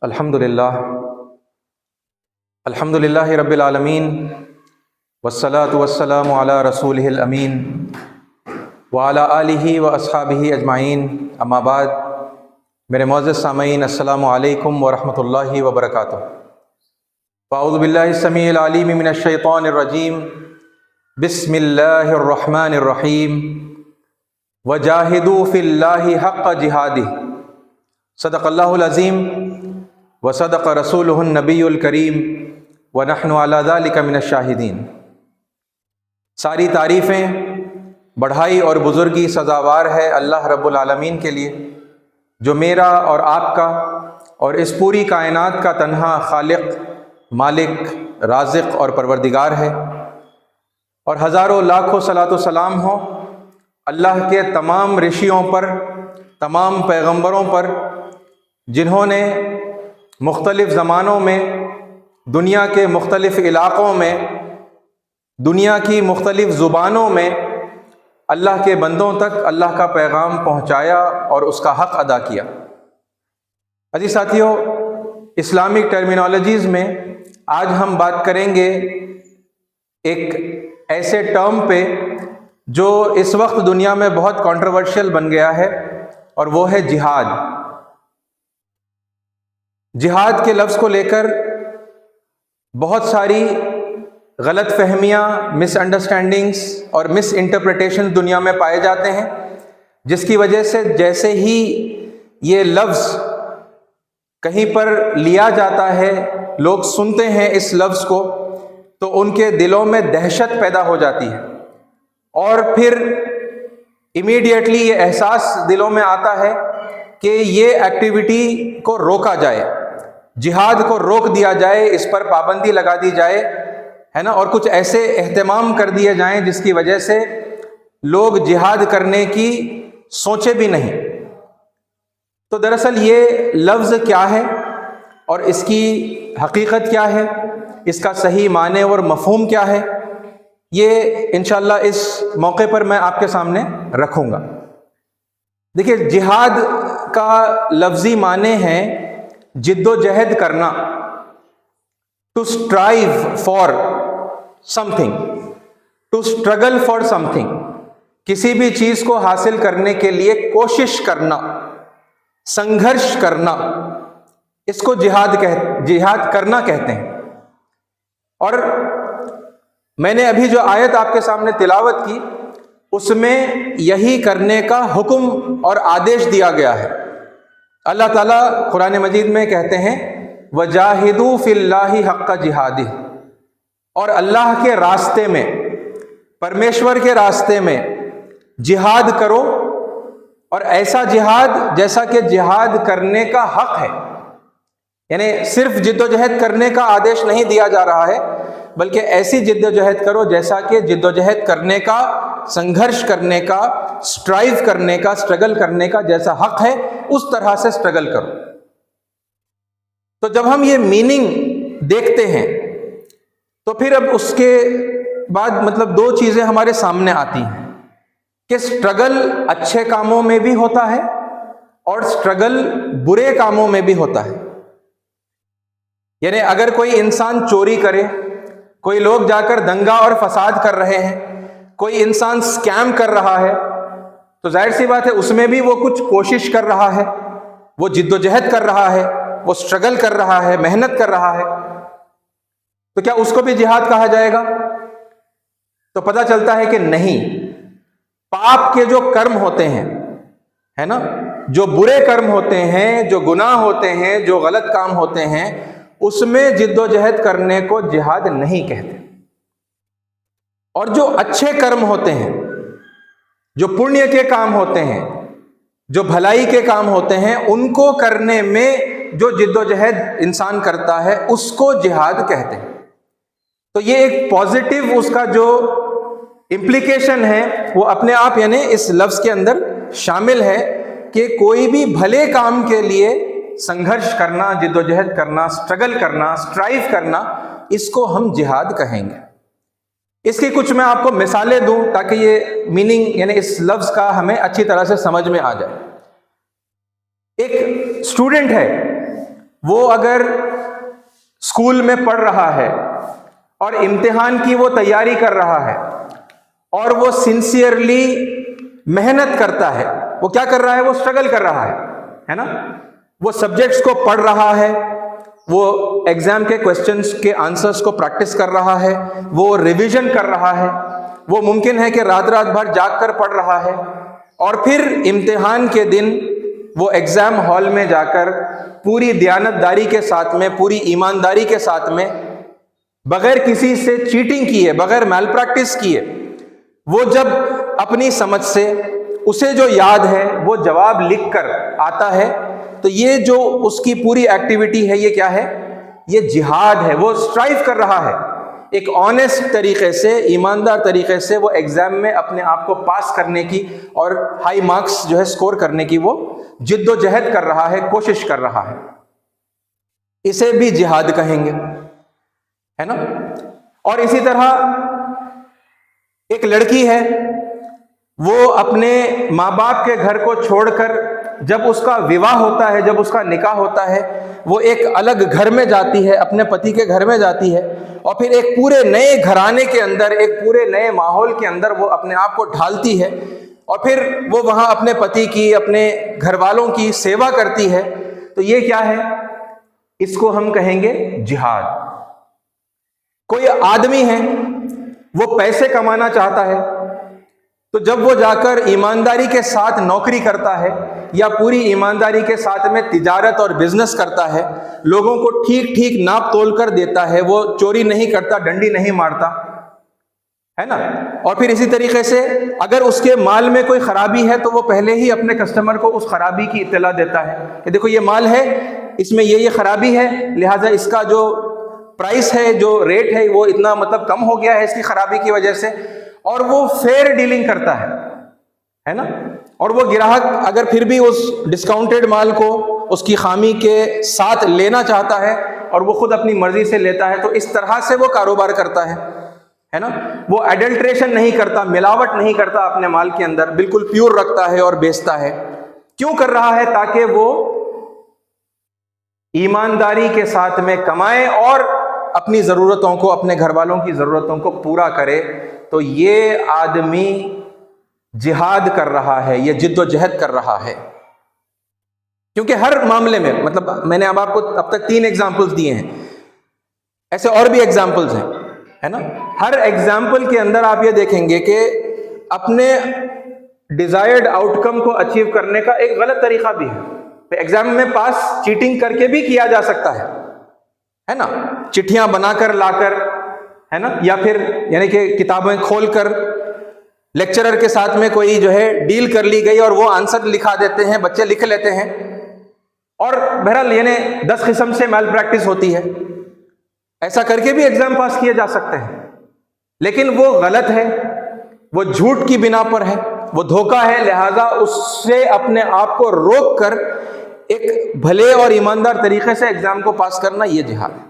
अल्हम्दुलिल्लाह अल्हम्दुलिल्लाहि रब्बिल आलमीन वस्सलातु वस्सलामु अला रसूलिहिल अमीन व अला आलिहि व अस्हाबिहि अजमाइन। अम्मा बाद, मेरे मुअज़्ज़ज़ सामईन, अस्सलामु अलैकुम व रहमतुल्लाहि व बरकातुहू। अऊज़ु बिल्लाहि समीइल अलीम मिनश शैतानिर रजीम। बिस्मिल्लाहिर रहमानिर रहीम। वजाहिदू फिल्लाहि हक़्क़ जिहादिही। सदक़ल्लाहुल अज़ीम व सदक़ रसूलुहुन नबियुल करीम व नहनु अला ज़ालिका मिनश शाहिदीन। सारी तारीफ़ें, बढ़ाई और बुज़ुर्गी सज़ावार है अल्लाह रब्बुल आलमीन के लिए, जो मेरा और आपका और इस पूरी कायनात का तन्हा खालिक, मालिक, राज़िक़ और परवरदिगार है। और हज़ारों लाखों सलातो सलाम हो अल्लाह के तमाम ऋषियों पर, तमाम पैगंबरों पर, जिन्होंने मुख्तलिफ़ ज़मानों में दुनिया के मुख्तलिफ़ इलाक़ों में, दुनिया की मुख्तलिफ़ ज़ुबानों में अल्लाह के बंदों तक अल्लाह का पैगाम पहुँचाया और उसका हक़ अदा किया। अज़ीज़ साथियों, इस्लामिक टर्मिनोलॉजीज़ में आज हम बात करेंगे एक ऐसे टर्म पे जो इस वक्त दुनिया में बहुत कंट्रोवर्शियल बन गया है, और वो है जिहाद। जिहाद के लफ्ज़ को लेकर बहुत सारी गलत फहमियाँ, मिसअंडरस्टैंडिंग्स और मिस इंटरप्रिटेशन दुनिया में पाए जाते हैं, जिसकी वजह से जैसे ही ये लफ्ज़ कहीं पर लिया जाता है, लोग सुनते हैं इस लफ्ज़ को, तो उनके दिलों में दहशत पैदा हो जाती है और फिर इमीडिएटली ये एहसास दिलों में आता है कि ये एक्टिविटी को रोका जाए, जिहाद को रोक दिया जाए, इस पर पाबंदी लगा दी जाए, है ना, और कुछ ऐसे एहतमाम कर दिए जाएं जिसकी वजह से लोग जिहाद करने की सोचे भी नहीं। तो दरअसल ये लफ्ज़ क्या है और इसकी हकीकत क्या है, इसका सही माने और मफ़हूम क्या है, ये इंशाअल्लाह इस मौके पर मैं आपके सामने रखूँगा। देखिए, जिहाद का लफ्ज़ी माने हैं जिद्दोजहद करना, to strive for something, to struggle for something, किसी भी चीज़ को हासिल करने के लिए कोशिश करना, संघर्ष करना, इसको जिहाद करना कहते हैं। और मैंने अभी जो आयत आपके सामने तिलावत की, उसमें यही करने का हुक्म और आदेश दिया गया है। अल्लाह ताला कुरान मजीद में कहते हैं वजाहिदू फिल्लाहि हक़्क़ जिहादिही, और अल्लाह के रास्ते में, परमेश्वर के रास्ते में जिहाद करो, और ऐसा जिहाद जैसा कि जिहाद करने का हक है। यानी सिर्फ जिद्दोजहद करने का आदेश नहीं दिया जा रहा है, बल्कि ऐसी जिद्दोजहद करो जैसा कि जिद्दोजहद करने का, संघर्ष करने का, स्ट्राइव करने का, स्ट्रगल करने का जैसा हक है, उस तरह से स्ट्रगल करो। तो जब हम ये मीनिंग देखते हैं तो फिर अब उसके बाद मतलब दो चीज़ें हमारे सामने आती हैं कि स्ट्रगल अच्छे कामों में भी होता है और स्ट्रगल बुरे कामों में भी होता है। यानी अगर कोई इंसान चोरी करे, कोई लोग जाकर दंगा और फसाद कर रहे हैं, कोई इंसान स्कैम कर रहा है, तो जाहिर सी बात है उसमें भी वो कुछ कोशिश कर रहा है, वो जिद्दोजहद कर रहा है, वो स्ट्रगल कर रहा है, मेहनत कर रहा है। तो क्या उसको भी जिहाद कहा जाएगा? तो पता चलता है कि नहीं। पाप के जो कर्म होते हैं, है ना, जो बुरे कर्म होते हैं, जो गुनाह होते हैं, जो गलत काम होते हैं, उसमें जिद्दोजहद करने को जिहाद नहीं कहते। और जो अच्छे कर्म होते हैं, जो पुण्य के काम होते हैं, जो भलाई के काम होते हैं, उनको करने में जो जिद्दोजहद इंसान करता है, उसको जिहाद कहते हैं। तो ये एक पॉजिटिव उसका जो इम्प्लीकेशन है वो अपने आप यानी इस लफ्ज़ के अंदर शामिल है कि कोई भी भले काम के लिए संघर्ष करना, जिद्दोजहद करना, स्ट्रगल करना, स्ट्राइव करना, इसको हम जिहाद कहेंगे। इसकी कुछ मैं आपको मिसालें दूं ताकि ये मीनिंग यानी इस लफ्ज़ का हमें अच्छी तरह से समझ में आ जाए। एक स्टूडेंट है, वो अगर स्कूल में पढ़ रहा है और इम्तिहान की वो तैयारी कर रहा है और वो सिंसियरली मेहनत करता है, वो क्या कर रहा है, वो स्ट्रगल कर रहा है ना, वो सब्जेक्ट्स को पढ़ रहा है, वो एग्जाम के क्वेश्चंस के आंसर्स को प्रैक्टिस कर रहा है, वो रिवीजन कर रहा है, वो मुमकिन है कि रात रात भर जाग कर पढ़ रहा है, और फिर इम्तिहान के दिन वो एग्जाम हॉल में जाकर पूरी दयानतदारी के साथ में, पूरी ईमानदारी के साथ में, बगैर किसी से चीटिंग किए, बगैर मैल प्रैक्टिस किए, वो जब अपनी समझ से उसे जो याद है वो जवाब लिख कर आता है, तो ये जो उसकी पूरी एक्टिविटी है, ये क्या है, ये जिहाद है। वो स्ट्राइव कर रहा है एक ऑनेस्ट तरीके से, ईमानदार तरीके से वो एग्जाम में अपने आप को पास करने की और हाई मार्क्स जो है स्कोर करने की वो जिद्दोजहद कर रहा है, कोशिश कर रहा है। इसे भी जिहाद कहेंगे, है ना। और इसी तरह एक लड़की है, वो अपने माँ बाप के घर को छोड़कर जब उसका विवाह होता है, जब उसका निकाह होता है, वो एक अलग घर में जाती है, अपने पति के घर में जाती है, और फिर एक पूरे नए घराने के अंदर, एक पूरे नए माहौल के अंदर वो अपने आप को ढालती है, और फिर वो वहाँ अपने पति की, अपने घर वालों की सेवा करती है। तो ये क्या है, इसको हम कहेंगे जिहाद। कोई आदमी है, वो पैसे कमाना चाहता है, तो जब वो जाकर ईमानदारी के साथ नौकरी करता है या पूरी ईमानदारी के साथ में तिजारत और बिजनेस करता है, लोगों को ठीक ठीक नाप तोल कर देता है, वो चोरी नहीं करता, डंडी नहीं मारता, है ना। और फिर इसी तरीके से अगर उसके माल में कोई खराबी है तो वो पहले ही अपने कस्टमर को उस खराबी की इत्तला देता है कि देखो ये माल है, इसमें ये खराबी है, लिहाजा इसका जो प्राइस है, जो रेट है, वो इतना मतलब कम हो गया है इसकी खराबी की वजह से। और वो फेयर डीलिंग करता है ना। और वो ग्राहक अगर फिर भी उस डिस्काउंटेड माल को उसकी खामी के साथ लेना चाहता है और वो खुद अपनी मर्जी से लेता है, तो इस तरह से वो कारोबार करता है ना। वो एडल्ट्रेशन नहीं करता, मिलावट नहीं करता अपने माल के अंदर, बिल्कुल प्योर रखता है और बेचता है। क्यों कर रहा है? ताकि वो ईमानदारी के साथ में कमाए और अपनी ज़रूरतों को, अपने घर वालों की ज़रूरतों को पूरा करे। तो ये आदमी जिहाद कर रहा है, ये जिद्दोजहद कर रहा है। क्योंकि हर मामले में, मतलब मैंने अब आपको अब तक 3 एग्जाम्पल्स दिए हैं, ऐसे और भी एग्जाम्पल्स हैं, है ना। हर एग्जाम्पल के अंदर आप ये देखेंगे कि अपने डिजायर्ड आउटकम को अचीव करने का एक गलत तरीका भी है। तो एग्जाम में पास चीटिंग करके भी किया जा सकता है ना, चिट्ठियां बनाकर लाकर, है ना, या फिर यानी कि किताबें खोलकर लेक्चरर के साथ में कोई जो है डील कर ली गई और वो आंसर लिखा देते हैं, बच्चे लिख लेते हैं, और बहरहाल यानी 10 किस्म से मैल प्रैक्टिस होती है। ऐसा करके भी एग्जाम पास किए जा सकते हैं, लेकिन वो गलत है, वो झूठ की बिना पर है, वो धोखा है। लिहाजा उससे अपने आप को रोक कर एक भले और ईमानदार तरीके से एग्जाम को पास करना, ये जिहाद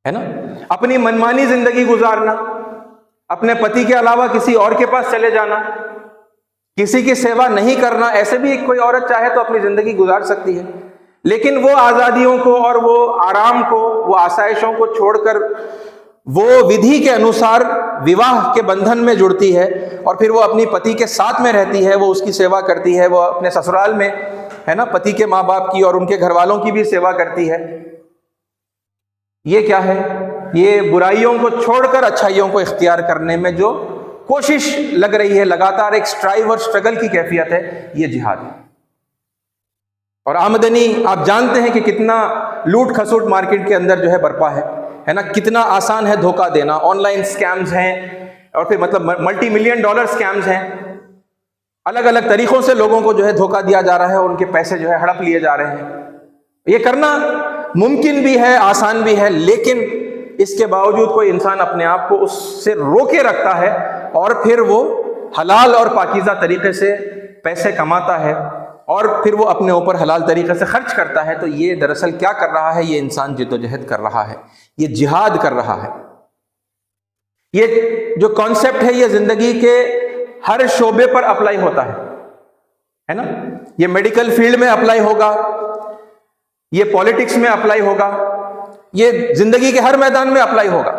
है ना। अपनी मनमानी जिंदगी गुजारना, अपने पति के अलावा किसी और के पास चले जाना, किसी की सेवा नहीं करना, ऐसे भी कोई औरत चाहे तो अपनी जिंदगी गुजार सकती है, लेकिन वो आजादियों को और वो आराम को, वो आसाइशों को छोड़कर वो विधि के अनुसार विवाह के बंधन में जुड़ती है और फिर वो अपनी पति के साथ में रहती है, वो उसकी सेवा करती है, वो अपने ससुराल में, है ना, पति के माँ बाप की और उनके घर वालों की भी सेवा करती है। ये क्या है? ये बुराइयों को छोड़कर अच्छाइयों को इख्तियार करने में जो कोशिश लग रही है, लगातार एक स्ट्राइव और स्ट्रगल की कैफियत है, ये जिहाद है। और आमदनी आप जानते हैं कि कितना लूट खसूट मार्केट के अंदर जो है बर्पा है ना, कितना आसान है धोखा देना। ऑनलाइन स्कैम्स हैं और फिर मतलब मल्टी मिलियन डॉलर स्कैम्स हैं, अलग अलग तरीकों से लोगों को जो है धोखा दिया जा रहा है, उनके पैसे जो है हड़प लिए जा रहे हैं। ये करना मुमकिन भी है, आसान भी है, लेकिन इसके बावजूद कोई इंसान अपने आप को उससे रोके रखता है और फिर वो हलाल और पाकीज़ा तरीके से पैसे कमाता है और फिर वो अपने ऊपर हलाल तरीके से खर्च करता है। तो ये दरअसल क्या कर रहा है? ये इंसान जिद्दोजहद कर रहा है, ये जिहाद कर रहा है। ये जो कॉन्सेप्ट है ये जिंदगी के हर शोबे पर अप्लाई होता है ना। ये मेडिकल फील्ड में अप्लाई होगा, ये पॉलिटिक्स में अप्लाई होगा, ये जिंदगी के हर मैदान में अप्लाई होगा।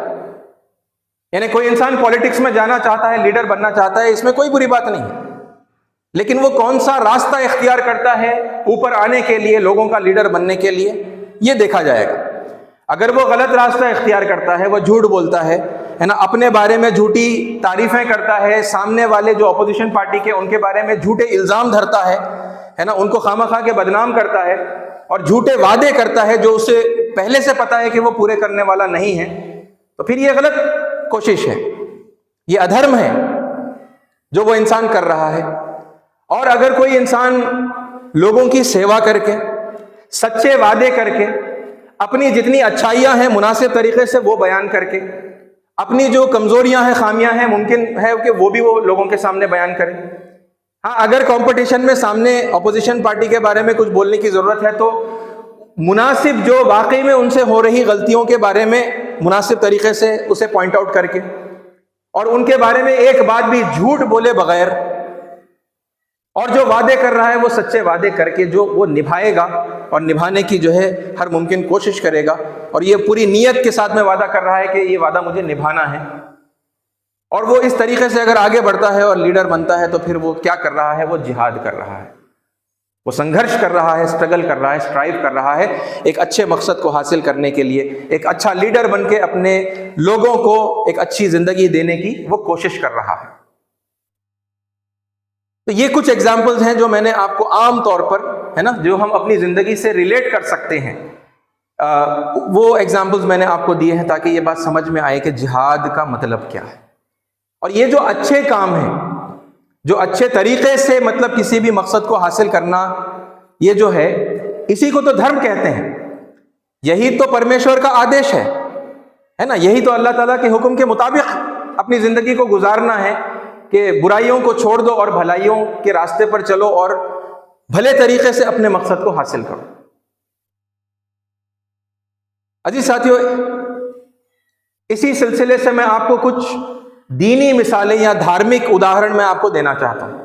यानी कोई इंसान पॉलिटिक्स में जाना चाहता है, लीडर बनना चाहता है, इसमें कोई बुरी बात नहीं है, लेकिन वो कौन सा रास्ता इख्तियार करता है ऊपर आने के लिए, लोगों का लीडर बनने के लिए, ये देखा जाएगा। अगर वो गलत रास्ता इख्तियार करता है, वो झूठ बोलता है ना, अपने बारे में झूठी तारीफें करता है, सामने वाले जो अपोजिशन पार्टी के उनके बारे में झूठे इल्जाम धरता है ना, उनको खामखा के बदनाम करता है और झूठे वादे करता है जो उसे पहले से पता है कि वो पूरे करने वाला नहीं है, तो फिर ये गलत कोशिश है, ये अधर्म है जो वो इंसान कर रहा है। और अगर कोई इंसान लोगों की सेवा करके, सच्चे वादे करके, अपनी जितनी अच्छाइयां हैं मुनासिब तरीके से वो बयान करके, अपनी जो कमजोरियां हैं, खामियां हैं, मुमकिन है कि वो भी वो लोगों के सामने बयान करें। हाँ, अगर कंपटीशन में सामने अपोजिशन पार्टी के बारे में कुछ बोलने की जरूरत है तो मुनासिब जो वाकई में उनसे हो रही गलतियों के बारे में मुनासिब तरीके से उसे पॉइंट आउट करके, और उनके बारे में एक बात भी झूठ बोले बगैर, और जो वादे कर रहा है वो सच्चे वादे करके जो वो निभाएगा और निभाने की जो है हर मुमकिन कोशिश करेगा, और ये पूरी नीयत के साथ में वादा कर रहा है कि ये वादा मुझे निभाना है, और वो इस तरीके से अगर आगे बढ़ता है और लीडर बनता है तो फिर वो क्या कर रहा है, वो जिहाद कर रहा है, वो संघर्ष कर रहा है, स्ट्रगल कर रहा है, स्ट्राइव कर रहा है एक अच्छे मकसद को हासिल करने के लिए, एक अच्छा लीडर बन के अपने लोगों को एक अच्छी जिंदगी देने की वो कोशिश कर रहा है। तो ये कुछ एग्जाम्पल्स हैं जो मैंने आपको आम तौर पर, है ना, जो हम अपनी जिंदगी से रिलेट कर सकते हैं, वो एग्जाम्पल्स मैंने आपको दिए हैं ताकि ये बात समझ में आए कि जिहाद का मतलब क्या है। और ये जो अच्छे काम हैं, जो अच्छे तरीके से मतलब किसी भी मकसद को हासिल करना, ये जो है इसी को तो धर्म कहते हैं, यही तो परमेश्वर का आदेश है ना, यही तो अल्लाह ताला के हुक्म के मुताबिक अपनी जिंदगी को गुजारना है कि बुराइयों को छोड़ दो और भलाइयों के रास्ते पर चलो और भले तरीके से अपने मकसद को हासिल करो। अजीज साथियों, इसी सिलसिले से मैं आपको कुछ दीनी मिसालें या धार्मिक उदाहरण मैं आपको देना चाहता हूं।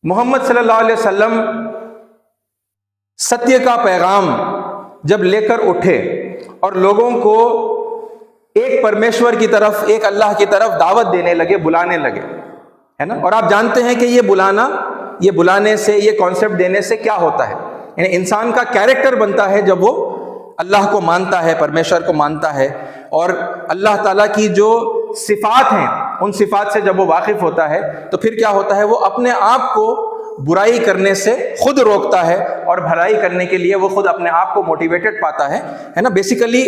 मोहम्मद सल्लल्लाहु अलैहि वसल्लम सत्य का पैगाम जब लेकर उठे और लोगों को एक परमेश्वर की तरफ, एक अल्लाह की तरफ दावत देने लगे, बुलाने लगे, है ना। और आप जानते हैं कि ये बुलाने से, ये कॉन्सेप्ट देने से क्या होता है, यानी इंसान का कैरेक्टर बनता है जब वो अल्लाह को मानता है, परमेश्वर को मानता है, और अल्लाह ताला की जो सिफात हैं उन सिफात से जब वो वाकिफ होता है तो फिर क्या होता है, वो अपने आप को बुराई करने से खुद रोकता है और भलाई करने के लिए वो खुद अपने आप को मोटिवेटेड पाता है ना। बेसिकली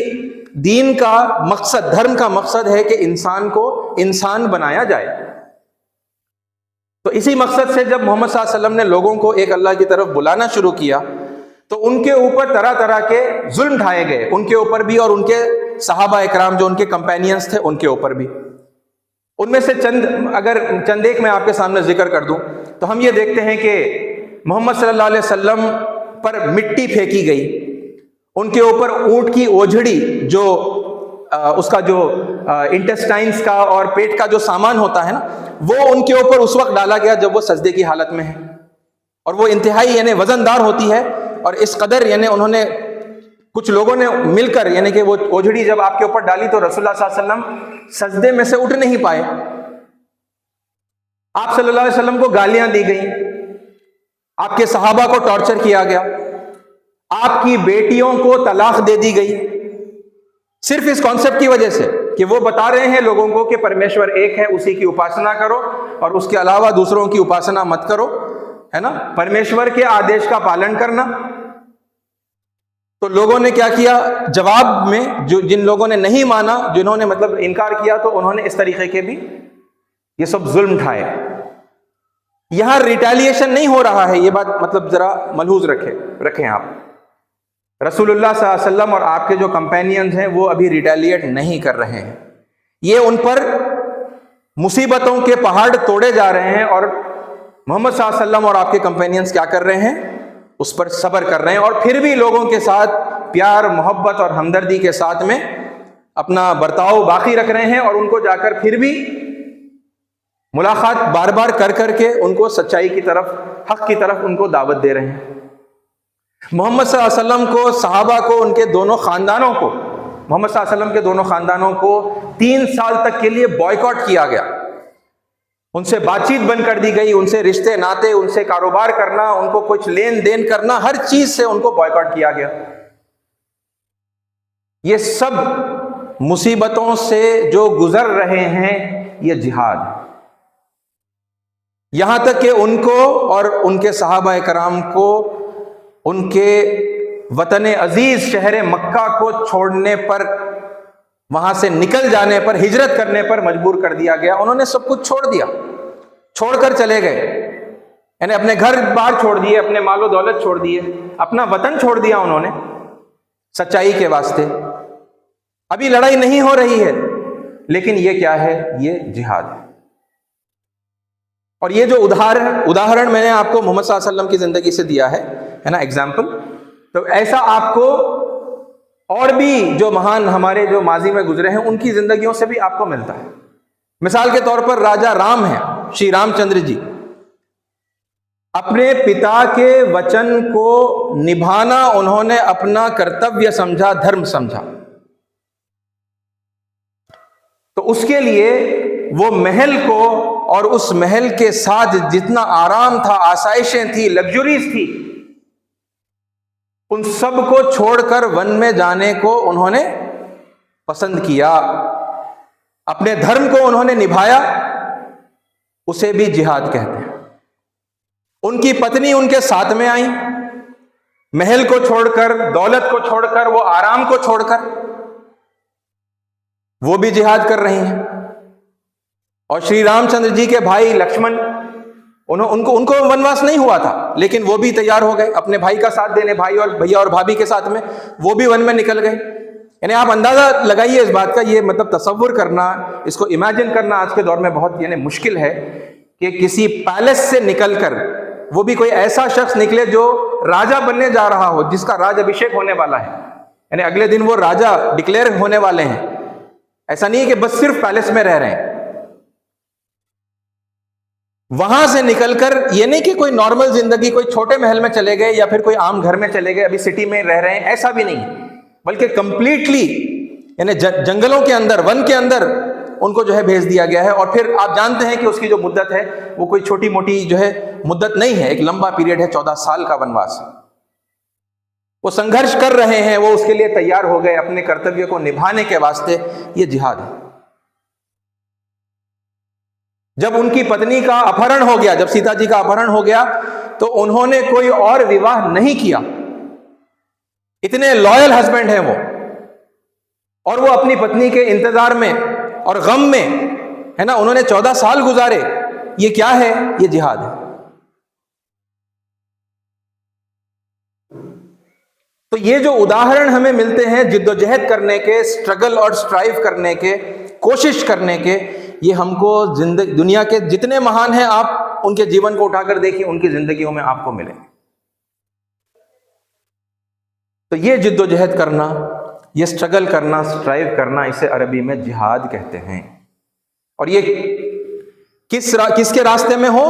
दीन का मकसद, धर्म का मकसद है कि इंसान को इंसान बनाया जाए। तो इसी मकसद से जब मोहम्मद सल्लल्लाहु अलैहि वसल्लम ने लोगों को एक अल्लाह की तरफ बुलाना शुरू किया तो उनके ऊपर तरह तरह के जुल्म ढाए गए, उनके ऊपर भी और उनके सहाबा इकराम जो उनके कंपेनियंस थे उनके ऊपर भी। उनमें से चंद एक मैं आपके सामने जिक्र कर दूं तो हम ये देखते हैं कि मोहम्मद सल्लल्लाहु अलैहि वसल्लम पर मिट्टी फेंकी गई, उनके ऊपर ऊंट की ओझड़ी, जो उसका जो इंटेस्टाइन्स का और पेट का जो सामान होता है ना, वो उनके ऊपर उस वक्त डाला गया जब वो सजदे की हालत में है, और वो इंतहाई यानी वजनदार होती है, और इस कदर यानी उन्होंने, कुछ लोगों ने मिलकर, यानी कि वो ओझड़ी जब आपके ऊपर डाली तो रसूलुल्लाह सल्लल्लाहु अलैहि वसल्लम सजदे में से उठ नहीं पाए। आप सल्लल्लाहु अलैहि वसल्लम को गालियां दी गई, आपके सहाबा को टॉर्चर किया गया, आपकी बेटियों को तलाक दे दी गई, सिर्फ इस कॉन्सेप्ट की वजह से कि वो बता रहे हैं लोगों को कि परमेश्वर एक है, उसी की उपासना करो और उसके अलावा दूसरों की उपासना मत करो, है ना, परमेश्वर के आदेश का पालन करना। तो लोगों ने क्या किया, जवाब में जो जिन लोगों ने नहीं माना, जिन्होंने मतलब इनकार किया, तो उन्होंने इस तरीके के भी ये सब जुल्म ढाए। यहां रिटेलिएशन नहीं हो रहा है, ये बात मतलब जरा मलहूज रखें आप। रसूलुल्लाह सल्लल्लाहु अलैहि वसल्लम और आपके जो कंपेनियंस हैं वो अभी रिटेलिएट नहीं कर रहे हैं, ये उन पर मुसीबतों के पहाड़ तोड़े जा रहे हैं, और मोहम्मद सल्लल्लाहु अलैहि वसल्लम और आपके कंपेनियंस क्या कर रहे हैं, उस पर सब्र कर रहे हैं, और फिर भी लोगों के साथ प्यार, मोहब्बत और हमदर्दी के साथ में अपना बर्ताव बाकी रख रहे हैं, और उनको जाकर फिर भी मुलाकात बार बार कर करके उनको सच्चाई की तरफ, हक की तरफ उनको दावत दे रहे हैं। मोहम्मद सल्लल्लाहु अलैहि वसल्लम को, सहाबा को, उनके दोनों खानदानों को, मोहम्मद सल्लल्लाहु अलैहि वसल्लम के दोनों खानदानों को 3 साल तक के लिए बॉयकॉट किया गया। उनसे बातचीत बंद कर दी गई, उनसे रिश्ते नाते, उनसे कारोबार करना, उनको कुछ लेन देन करना, हर चीज से उनको बॉयकॉट किया गया। ये सब मुसीबतों से जो गुजर रहे हैं, ये जिहाद है। यहां तक कि उनको और उनके सहाबा कराम को उनके वतन अजीज शहर मक्का को छोड़ने पर, वहां से निकल जाने पर, हिजरत करने पर मजबूर कर दिया गया। उन्होंने सब कुछ छोड़ दिया, छोड़कर चले गए, यानी अपने घर बाहर छोड़ दिए, अपने मालो दौलत छोड़ दिए, अपना वतन छोड़ दिया उन्होंने सच्चाई के वास्ते। अभी लड़ाई नहीं हो रही है, लेकिन ये क्या है? ये जिहाद है। और ये जो उदाहरण मैंने आपको मोहम्मद सल्लल्लाहु अलैहि वसल्लम की जिंदगी से दिया है ना, एग्जाम्पल, तो ऐसा आपको और भी जो महान हमारे जो माजी में गुजरे हैं उनकी जिंदगियों से भी आपको मिलता है। मिसाल के तौर पर राजा राम है, श्री रामचंद्र जी, अपने पिता के वचन को निभाना उन्होंने अपना कर्तव्य समझा, धर्म समझा। तो उसके लिए वो महल को और उस महल के साथ जितना आराम था, आसाइशें थी, लग्जरीज थी, उन सब को छोड़कर वन में जाने को उन्होंने पसंद किया। अपने धर्म को उन्होंने निभाया, उसे भी जिहाद कहते हैं। उनकी पत्नी उनके साथ में आई, महल को छोड़कर, दौलत को छोड़कर, वो आराम को छोड़कर, वो भी जिहाद कर रही हैं। और श्री रामचंद्र जी के भाई लक्ष्मण, उनको वनवास नहीं हुआ था, लेकिन वो भी तैयार हो गए अपने भाई का साथ देने, भाई और भैया और भाभी के साथ में, वो भी वन में निकल गए। यानी आप अंदाजा लगाइए इस बात का, ये मतलब तसव्वुर करना, इसको इमेजिन करना आज के दौर में बहुत यानी मुश्किल है कि किसी पैलेस से निकलकर वो भी कोई ऐसा शख्स निकले जो राजा बनने जा रहा हो, जिसका राज अभिषेक होने वाला है, यानी अगले दिन वो राजा डिक्लेयर होने वाले हैं। ऐसा नहीं है कि बस सिर्फ पैलेस में रह रहे हैं। वहां से निकलकर, ये नहीं कि कोई नॉर्मल जिंदगी, कोई छोटे महल में चले गए या फिर कोई आम घर में चले गए, अभी सिटी में रह रहे हैं, ऐसा भी नहीं, बल्कि कंप्लीटली यानी जंगलों के अंदर, वन के अंदर उनको जो है भेज दिया गया है। और फिर आप जानते हैं कि उसकी जो मुद्दत है वो कोई छोटी मोटी जो है मुद्दत नहीं है, एक लंबा पीरियड है, 14 साल का वनवास। वो संघर्ष कर रहे हैं, वो उसके लिए तैयार हो गए अपने कर्तव्य को निभाने के वास्ते। ये जिहाद है। जब उनकी पत्नी का अपहरण हो गया, जब सीता जी का अपहरण हो गया, तो उन्होंने कोई और विवाह नहीं किया। इतने लॉयल हस्बैंड हैं वो, और वो अपनी पत्नी के इंतजार में और गम में, है ना, उन्होंने 14 साल गुजारे। ये क्या है? ये जिहाद है। तो ये जो उदाहरण हमें मिलते हैं जिद्दोजहद करने के, स्ट्रगल और स्ट्राइव करने के, कोशिश करने के, ये हमको दुनिया के जितने महान हैं आप उनके जीवन को उठाकर देखिए, उनकी जिंदगियों में आपको मिलेंगे। तो ये जिद्दोजहद करना, ये स्ट्रगल करना, स्ट्राइव करना, इसे अरबी में जिहाद कहते हैं। और ये किसके रास्ते में हो?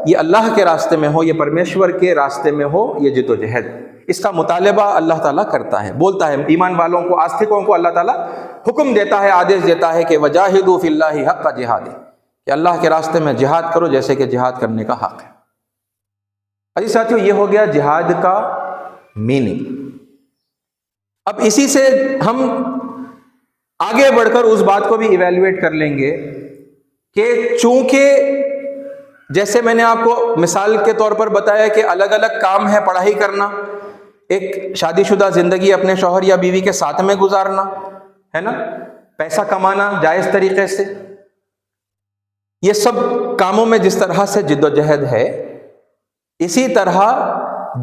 ये अल्लाह के रास्ते में हो, ये परमेश्वर के रास्ते में हो, ये जिद्दोजहद। इसका मुतालबा अल्लाह ताला करता है, बोलता है ईमान वालों को, आस्तिकों को अल्लाह ताला हुक्म देता है, आदेश देता है कि वजाहिदू फिल्लाहि हक़्क़ जिहादि, कि अल्लाह के रास्ते में जिहाद करो जैसे कि जिहाद करने का हक है। अजी साथियों, ये हो गया जिहाद का मीनिंग। अब इसी से हम आगे बढ़कर उस बात को भी इवेल्युएट कर लेंगे कि चूंकि जैसे मैंने आपको मिसाल के तौर पर बताया कि अलग अलग काम है, पढ़ाई करना, एक शादीशुदा जिंदगी अपने शौहर या बीवी के साथ में गुजारना, है ना, पैसा कमाना जायज तरीके से, ये सब कामों में जिस तरह से जिद्दोजहद है, इसी तरह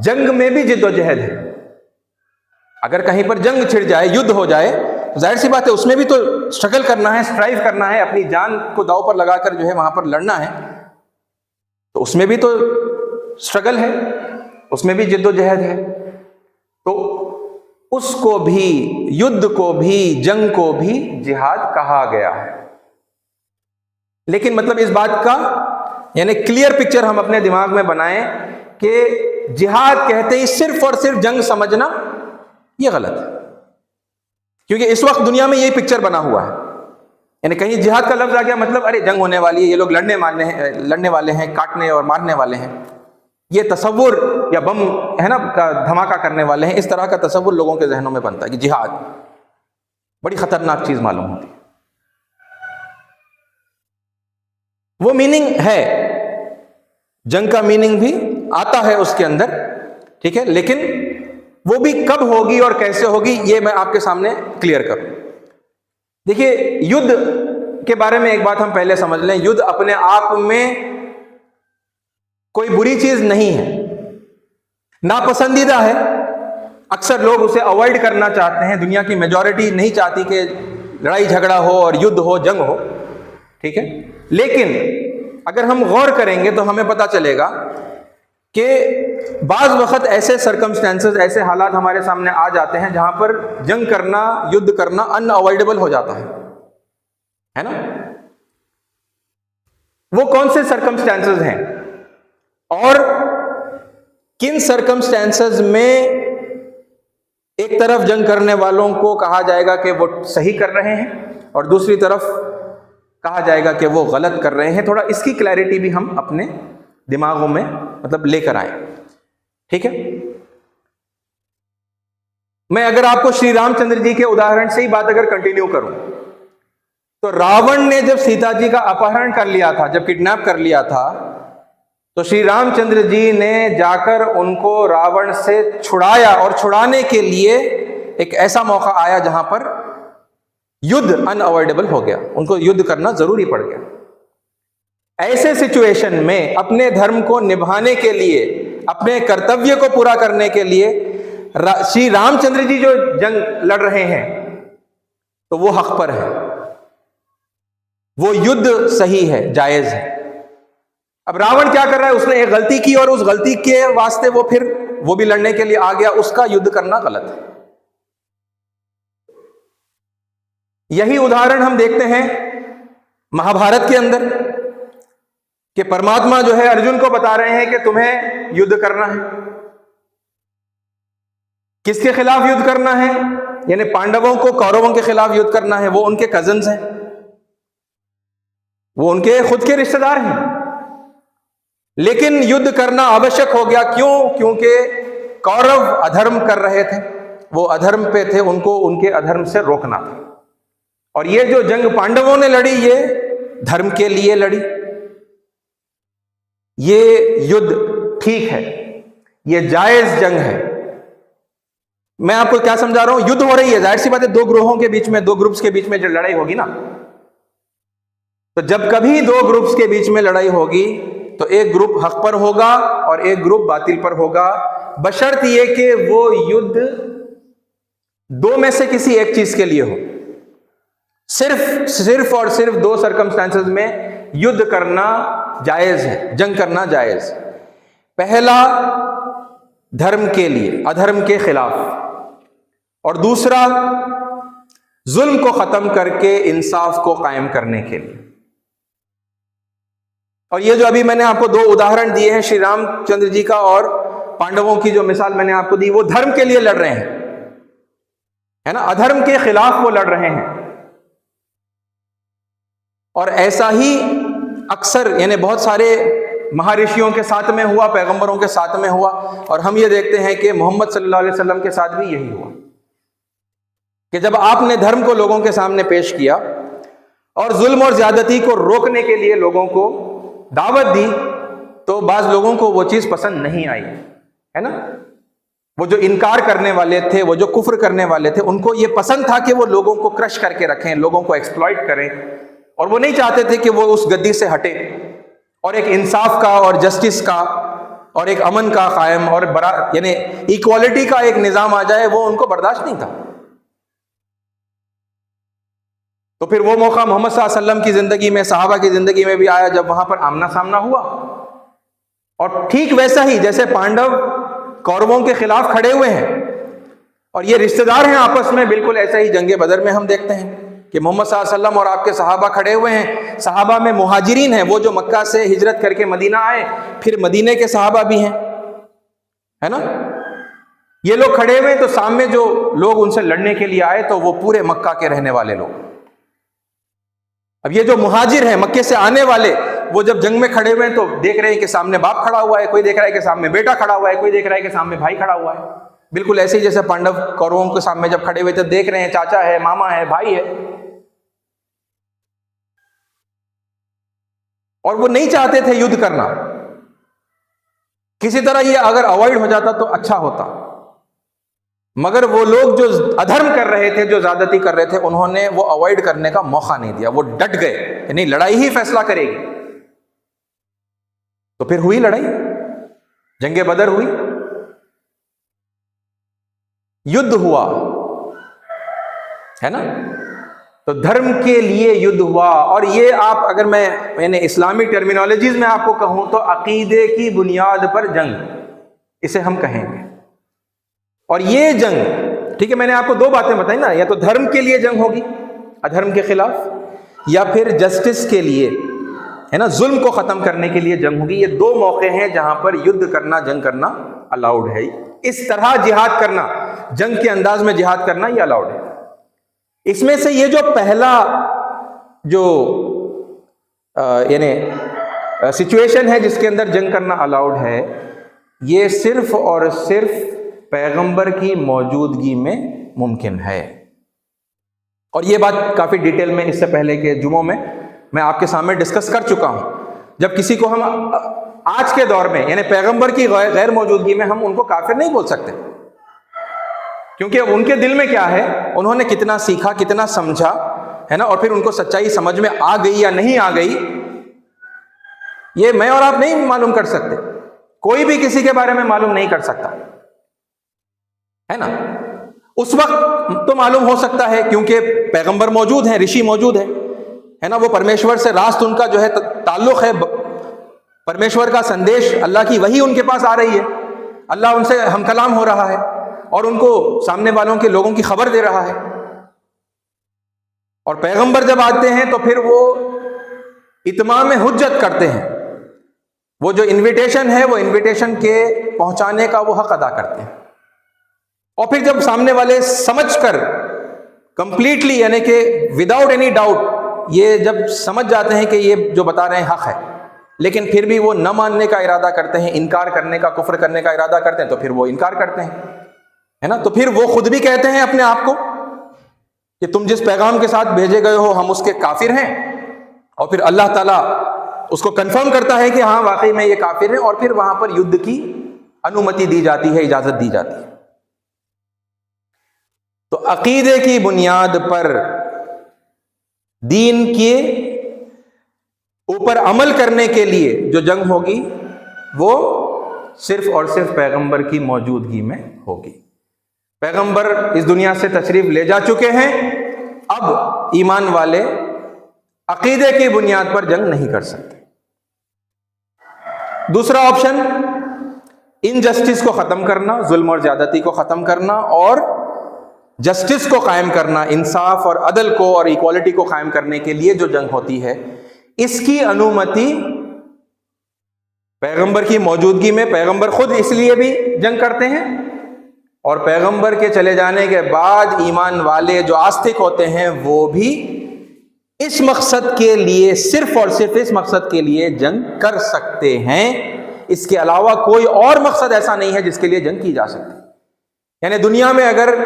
जंग में भी जिद्दोजहद है। अगर कहीं पर जंग छिड़ जाए, युद्ध हो जाए, तो जाहिर सी बात है उसमें भी तो स्ट्रगल करना है, स्ट्राइव करना है, अपनी जान को दांव पर लगाकर जो है वहां पर लड़ना है। तो उसमें भी तो स्ट्रगल है, उसमें भी जिद्दोजहद है। तो उसको भी, युद्ध को भी, जंग को भी जिहाद कहा गया है। लेकिन मतलब इस बात का यानी क्लियर पिक्चर हम अपने दिमाग में बनाएं कि जिहाद कहते ही सिर्फ और सिर्फ जंग समझना, यह गलत है। क्योंकि इस वक्त दुनिया में यही पिक्चर बना हुआ है, यानी कहीं जिहाद का लफ्ज आ गया मतलब अरे जंग होने वाली है, ये लोग लड़ने वाले हैं, काटने और मारने वाले हैं, ये तसव्वुर, या बम है ना का धमाका करने वाले हैं, इस तरह का तसव्वुर लोगों के जहनों में बनता है कि जिहाद बड़ी खतरनाक चीज मालूम होती है। वो मीनिंग है, जंग का मीनिंग भी आता है उसके अंदर, ठीक है, लेकिन वो भी कब होगी और कैसे होगी ये मैं आपके सामने क्लियर करूं। देखिए, युद्ध के बारे में एक बात हम पहले समझ लें, युद्ध अपने आप में कोई बुरी चीज नहीं है, नापसंदीदा है, अक्सर लोग उसे अवॉइड करना चाहते हैं, दुनिया की मेजॉरिटी नहीं चाहती कि लड़ाई झगड़ा हो और युद्ध हो, जंग हो, ठीक है। लेकिन अगर हम गौर करेंगे तो हमें पता चलेगा कि बाज वक्त ऐसे सर्कमस्टेंसेस, ऐसे हालात हमारे सामने आ जाते हैं जहां पर जंग करना, युद्ध करना अनअवॉइडेबल हो जाता है ना। वो कौन से सर्कमस्टेंसेस हैं और किन सर्कमस्टेंसेस में एक तरफ जंग करने वालों को कहा जाएगा कि वो सही कर रहे हैं और दूसरी तरफ कहा जाएगा कि वो गलत कर रहे हैं, थोड़ा इसकी क्लैरिटी भी हम अपने दिमागों में मतलब लेकर आए, ठीक है। मैं अगर आपको श्री रामचंद्र जी के उदाहरण से ही बात अगर कंटिन्यू करूं तो रावण ने जब सीता जी का अपहरण कर लिया था, जब किडनैप कर लिया था, तो श्री रामचंद्र जी ने जाकर उनको रावण से छुड़ाया और छुड़ाने के लिए एक ऐसा मौका आया जहां पर युद्ध अनअवॉइडेबल हो गया, उनको युद्ध करना जरूरी पड़ गया। ऐसे सिचुएशन में अपने धर्म को निभाने के लिए, अपने कर्तव्य को पूरा करने के लिए श्री रामचंद्र जी जो जंग लड़ रहे हैं तो वो हक पर है, वो युद्ध सही है, जायज है। अब रावण क्या कर रहा है, उसने एक गलती की और उस गलती के वास्ते वो भी लड़ने के लिए आ गया, उसका युद्ध करना गलत है। यही उदाहरण हम देखते हैं महाभारत के अंदर कि परमात्मा जो है अर्जुन को बता रहे हैं कि तुम्हें युद्ध करना है। किसके खिलाफ युद्ध करना है? यानी पांडवों को कौरवों के खिलाफ युद्ध करना है। वो उनके कजन्स हैं, वो उनके खुद के रिश्तेदार हैं, लेकिन युद्ध करना आवश्यक हो गया। क्यों? क्योंकि कौरव अधर्म कर रहे थे, वो अधर्म पे थे, उनको उनके अधर्म से रोकना था। और ये जो जंग पांडवों ने लड़ी, ये धर्म के लिए लड़ी, ये युद्ध ठीक है, ये जायज जंग है। मैं आपको क्या समझा रहा हूं, युद्ध हो रही है, जाहिर सी बात है दो ग्रोहों के बीच में, दो ग्रुप्स के बीच में जो लड़ाई होगी ना, तो जब कभी दो ग्रुप्स के बीच में लड़ाई होगी तो एक ग्रुप हक पर होगा और एक ग्रुप बातिल पर होगा, बशर्त ये कि वो युद्ध दो में से किसी एक चीज के लिए हो। सिर्फ और सिर्फ दो सर्कमस्टेंसेस में युद्ध करना जायज है, जंग करना जायज। पहला धर्म के लिए, अधर्म के खिलाफ, और दूसरा जुल्म को खत्म करके इंसाफ को कायम करने के लिए। और ये जो अभी मैंने आपको दो उदाहरण दिए हैं, श्री रामचंद्र जी का और पांडवों की जो मिसाल मैंने आपको दी, वो धर्म के लिए लड़ रहे हैं, है ना, अधर्म के खिलाफ वो लड़ रहे हैं। और ऐसा ही अक्सर यानी बहुत सारे महर्षियों के साथ में हुआ, पैगंबरों के साथ में हुआ, और हम ये देखते हैं कि मोहम्मद सल्लल्लाहु अलैहि वसल्लम के साथ भी यही हुआ कि जब आपने धर्म को लोगों के सामने पेश किया और जुल्म और ज्यादती को रोकने के लिए लोगों को दावत दी, तो बाज लोगों को वो चीज पसंद नहीं आई, है ना। वो जो इनकार करने वाले थे, वो जो कुफ्र करने वाले थे, उनको ये पसंद था कि वो लोगों को क्रश करके रखें, लोगों को एक्सप्लॉइट करें, और वो नहीं चाहते थे कि वो उस गद्दी से हटे और एक इंसाफ का और जस्टिस का और एक अमन का कायम और यानी इक्वालिटी का एक निजाम आ जाए, वो उनको बर्दाश्त नहीं था। तो फिर वो मौका मोहम्मद सल्लल्लाहु अलैहि वसल्लम की जिंदगी में, सहाबा की जिंदगी में भी आया, जब वहां पर आमना सामना हुआ। और ठीक वैसा ही जैसे पांडव कौरवों के खिलाफ खड़े हुए हैं और ये रिश्तेदार हैं आपस में, बिल्कुल ऐसा ही जंगे बदर में हम देखते हैं कि मोहम्मद सल्लल्लाहु अलैहि वसल्लम और आपके सहाबा खड़े हुए हैं। सहाबा में मुहाजिरीन हैं, वो जो मक्का से हिजरत करके मदीना आए, फिर मदीने के सहाबा भी हैं, है ना। ये लोग खड़े हुए तो सामने जो लोग उनसे लड़ने के लिए आए तो वो पूरे मक्का के रहने वाले लोग। अब ये जो मुहाजिर हैं मक्के से आने वाले, वो जब जंग में खड़े हुए हैं तो देख रहे हैं कि सामने बाप खड़ा हुआ है, कोई देख रहा है कि सामने बेटा खड़ा हुआ है, कोई देख रहा है कि सामने भाई खड़ा हुआ है। बिल्कुल ऐसे ही जैसे पांडव कौरवों के सामने जब खड़े हुए थे, देख रहे हैं चाचा है, मामा है, भाई है, और वो नहीं चाहते थे युद्ध करना। किसी तरह ये अगर अवॉइड हो जाता तो अच्छा होता, मगर वो लोग जो अधर्म कर रहे थे, जो ज्यादती कर रहे थे, उन्होंने वो अवॉइड करने का मौका नहीं दिया। वो डट गए कि नहीं, लड़ाई ही फैसला करेगी। तो फिर हुई लड़ाई, जंगे बदर हुई, युद्ध हुआ, है ना। तो धर्म के लिए युद्ध हुआ। और ये आप अगर मैंने इस्लामी टर्मिनोलॉजीज में आपको कहूं तो अकीदे की बुनियाद पर जंग, इसे हम कहेंगे। और ये जंग, ठीक है, मैंने आपको दो बातें बताई ना, या तो धर्म के लिए जंग होगी अधर्म के खिलाफ, या फिर जस्टिस के लिए, है ना, जुल्म को खत्म करने के लिए जंग होगी। ये दो मौके हैं जहां पर युद्ध करना, जंग करना अलाउड है। इस तरह जिहाद करना, जंग के अंदाज में जिहाद करना, ये अलाउड है। इसमें से ये जो पहला जो यानी सिचुएशन है जिसके अंदर जंग करना अलाउड है, ये सिर्फ और सिर्फ पैगंबर की मौजूदगी में मुमकिन है। और ये बात काफी डिटेल में इससे पहले के जुमों में मैं आपके सामने डिस्कस कर चुका हूं। जब किसी को हम आज के दौर में, यानी पैगंबर की गैर मौजूदगी में, हम उनको काफिर नहीं बोल सकते, क्योंकि अब उनके दिल में क्या है, उन्होंने कितना सीखा, कितना समझा, है ना, और फिर उनको सच्चाई समझ में आ गई या नहीं आ गई, ये मैं और आप नहीं मालूम कर सकते। कोई भी किसी के बारे में मालूम नहीं कर सकता, है ना। उस वक्त तो मालूम हो सकता है क्योंकि पैगंबर मौजूद है, ऋषि मौजूद है ना, वो परमेश्वर से रास्त उनका जो है ताल्लुक है, परमेश्वर का संदेश, अल्लाह की वही उनके पास आ रही है, अल्लाह उनसे हम कलाम हो रहा है और उनको सामने वालों के लोगों की खबर दे रहा है। और पैगंबर जब आते हैं तो फिर वो इत्माम हुज्जत करते हैं, वो जो इनविटेशन है, वो इनविटेशन के पहुंचाने का वो हक अदा करते हैं। और फिर जब सामने वाले समझकर कंप्लीटली, यानी कि विदाउट एनी डाउट, ये जब समझ जाते हैं कि ये जो बता रहे हैं हक है, लेकिन फिर भी वो न मानने का इरादा करते हैं, इनकार करने का, कुफ्र करने का इरादा करते हैं, तो फिर वो इनकार करते हैं, है ना। तो फिर वो खुद भी कहते हैं अपने आप को कि तुम जिस पैगाम के साथ भेजे गए हो हम उसके काफिर हैं। और फिर अल्लाह ताला उसको कंफर्म करता है कि हाँ वाकई में ये काफिर हैं, और फिर वहां पर युद्ध की अनुमति दी जाती है, इजाजत दी जाती है। तो अकीदे की बुनियाद पर, दीन के ऊपर अमल करने के लिए जो जंग होगी वो सिर्फ और सिर्फ पैगंबर की मौजूदगी में होगी। पैगंबर इस दुनिया से तशरीफ ले जा चुके हैं, अब ईमान वाले अकीदे की बुनियाद पर जंग नहीं कर सकते। दूसरा ऑप्शन, इनजस्टिस को खत्म करना, जुल्म और ज्यादती को खत्म करना और जस्टिस को कायम करना, इंसाफ और अदल को और इक्वालिटी को कायम करने के लिए जो जंग होती है, इसकी अनुमति पैगंबर की मौजूदगी में, पैगंबर खुद इसलिए भी जंग करते हैं, और पैगंबर के चले जाने के बाद ईमान वाले जो आस्तिक होते हैं वो भी इस मकसद के लिए, सिर्फ और सिर्फ इस मकसद के लिए जंग कर सकते हैं। इसके अलावा कोई और मकसद ऐसा नहीं है जिसके लिए जंग की जा सकती। यानी दुनिया में अगर